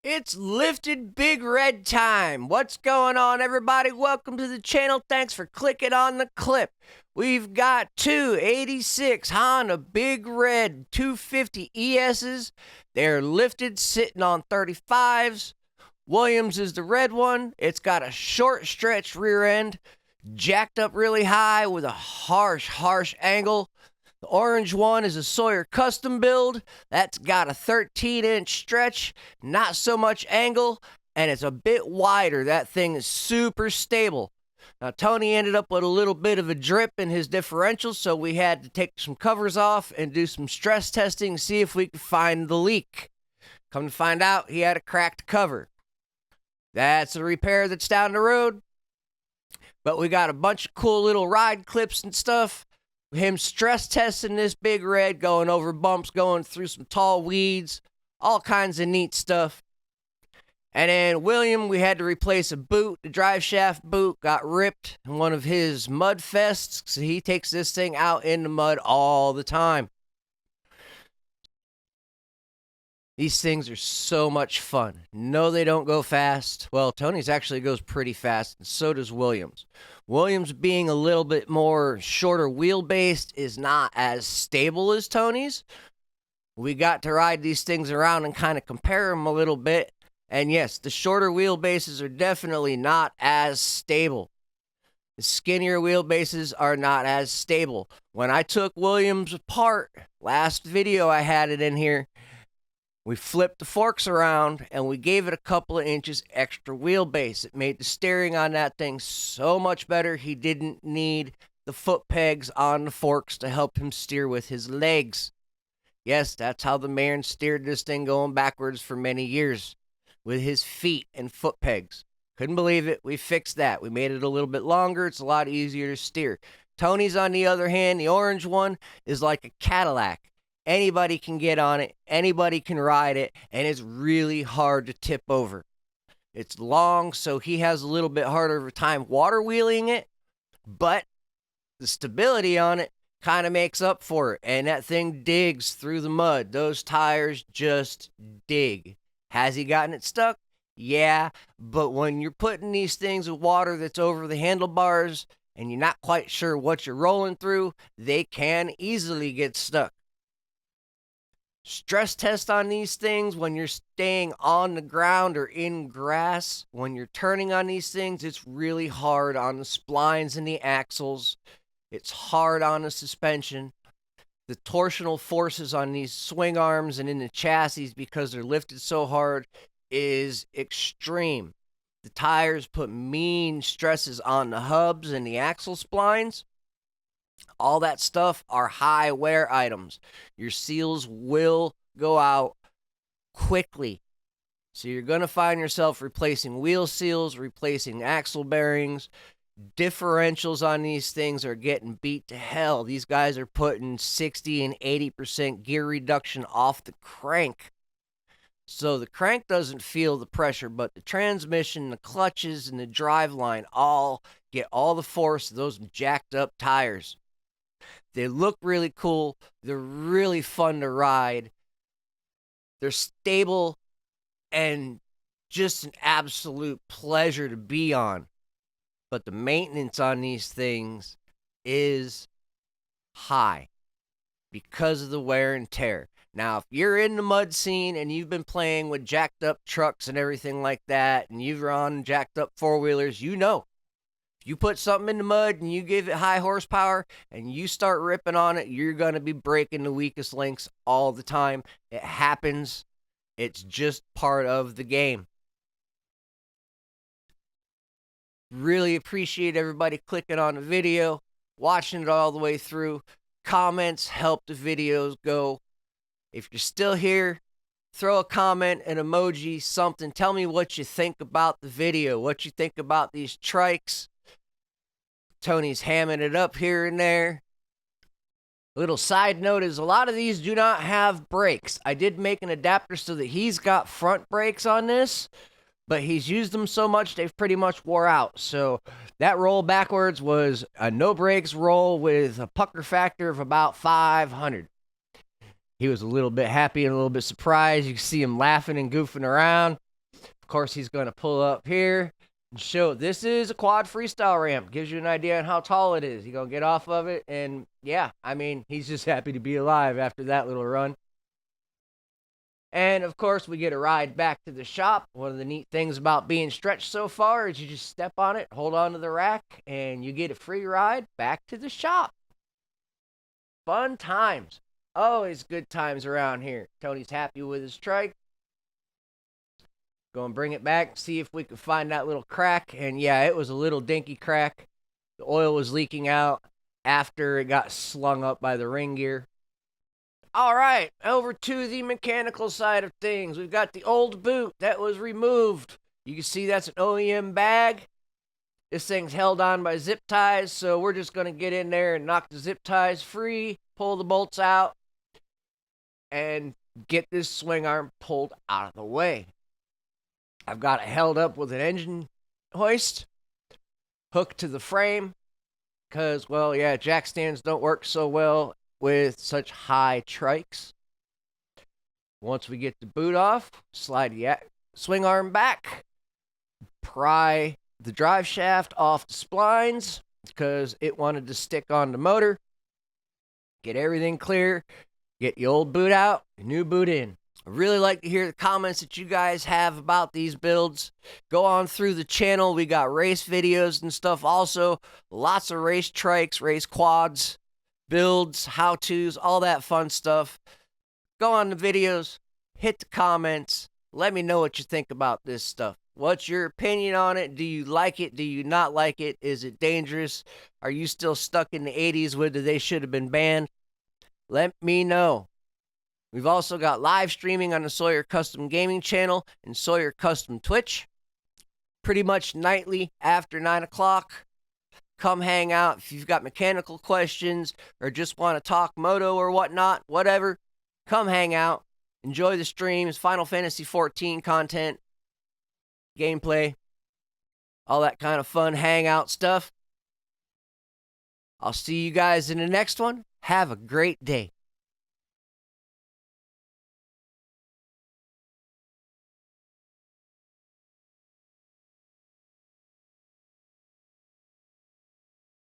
It's lifted big red time. What's going on, everybody? Welcome to the channel. Thanks for clicking on the clip. We've got two 86 Honda Big Red 250 ESs. They're lifted, sitting on 35s. Williams is the red one. It's got a short stretched rear end, jacked up really high with a harsh angle. The orange one is a Sawyer custom build. That's got a 13-inch stretch, not so much angle, and it's a bit wider. That thing is super stable. Now, Tony ended up with a little bit of a drip in his differential, so we had to take some covers off and do some stress testing to see if we could find the leak. Come to find out, he had a cracked cover. That's a repair that's down the road, but we got a bunch of cool little ride clips and stuff. Him stress testing this big red, going over bumps, going through some tall weeds, all kinds of neat stuff. And then William, we had to replace a boot. The drive shaft boot got ripped in one of his mud fests, so he takes this thing out in the mud all the time. These things are so much fun. No, they don't go fast. Well, Tony's actually goes pretty fast, and so does Williams. Williams, being a little bit more shorter wheelbase, is not as stable as Tony's. We got to ride these things around and kind of compare them a little bit. And yes, the shorter wheelbases are definitely not as stable. The skinnier wheelbases are not as stable. When I took Williams apart, last video I had it in here, we flipped the forks around and we gave it a couple of inches extra wheelbase. It made the steering on that thing so much better. He didn't need the foot pegs on the forks to help him steer with his legs. Yes, that's how the man steered this thing going backwards for many years, with his feet and foot pegs. Couldn't believe it. We fixed that. We made it a little bit longer. It's a lot easier to steer. Tony's, on the other hand, the orange one, is like a Cadillac. Anybody can get on it, anybody can ride it, and it's really hard to tip over. It's long, so he has a little bit harder of a time water wheeling it, but the stability on it kind of makes up for it, and that thing digs through the mud. Those tires just dig. Has he gotten it stuck? Yeah, but when you're putting these things with water that's over the handlebars and you're not quite sure what you're rolling through, they can easily get stuck. Stress test on these things when you're staying on the ground or in grass. When you're turning on these things, it's really hard on the splines and the axles. It's hard on the suspension. The torsional forces on these swing arms and in the chassis, because they're lifted so hard, is extreme. The tires put mean stresses on the hubs and the axle splines. All that stuff are high wear items. Your seals will go out quickly. So you're going to find yourself replacing wheel seals, replacing axle bearings. Differentials on these things are getting beat to hell. These guys are putting 60 and 80% gear reduction off the crank. So the crank doesn't feel the pressure, but the transmission, the clutches, and the drive line all get all the force of those jacked up tires. They look really cool. They're really fun to ride. They're stable and just an absolute pleasure to be on. But the maintenance on these things is high because of the wear and tear. Now, if you're in the mud scene and you've been playing with jacked up trucks and everything like that, and you've run jacked up four-wheelers, you know. You put something in the mud and you give it high horsepower and you start ripping on it, you're going to be breaking the weakest links all the time. It happens. It's just part of the game. Really appreciate everybody clicking on the video, watching it all the way through. Comments help the videos go. If you're still here, throw a comment, an emoji, something. Tell me what you think about the video, what you think about these trikes. Tony's hamming it up here and there. Little side note is a lot of these do not have brakes. I did make an adapter so that he's got front brakes on this, but he's used them so much they've pretty much wore out. So that roll backwards was a no brakes roll with a pucker factor of about 500. He was a little bit happy and a little bit surprised. You can see him laughing and goofing around. Of course, he's going to pull up here and show this is a quad freestyle ramp. Gives you an idea on how tall it is. He's going to get off of it. And yeah, I mean, he's just happy to be alive after that little run. And of course, we get a ride back to the shop. One of the neat things about being stretched so far is you just step on it, hold on to the rack, and you get a free ride back to the shop. Fun times. Always good times around here. Tony's happy with his trike. Go and bring it back, see if we can find that little crack. And yeah, it was a little dinky crack. The oil was leaking out after it got slung up by the ring gear. All right, over to the mechanical side of things. We've got the old boot that was removed. You can see that's an OEM bag. This thing's held on by zip ties, so we're just going to get in there and knock the zip ties free, pull the bolts out, and get this swing arm pulled out of the way. I've got it held up with an engine hoist, hooked to the frame, because, well, yeah, jack stands don't work so well with such high trikes. Once we get the boot off, slide the swing arm back, pry the drive shaft off the splines because it wanted to stick on the motor. Get everything clear, get the old boot out, new boot in. I really like to hear the comments that you guys have about these builds. Go on through the channel. We got race videos and stuff also. Lots of race trikes, race quads, builds, how-tos, all that fun stuff. Go on the videos, hit the comments. Let me know what you think about this stuff. What's your opinion on it? Do you like it? Do you not like it? Is it dangerous? Are you still stuck in the 80s with they should have been banned? Let me know. We've also got live streaming on the Sawyer Custom Gaming channel and Sawyer Custom Twitch. Pretty much nightly after 9 o'clock. Come hang out if you've got mechanical questions or just want to talk moto or whatnot, whatever. Come hang out. Enjoy the streams, Final Fantasy XIV content, gameplay, all that kind of fun hangout stuff. I'll see you guys in the next one. Have a great day.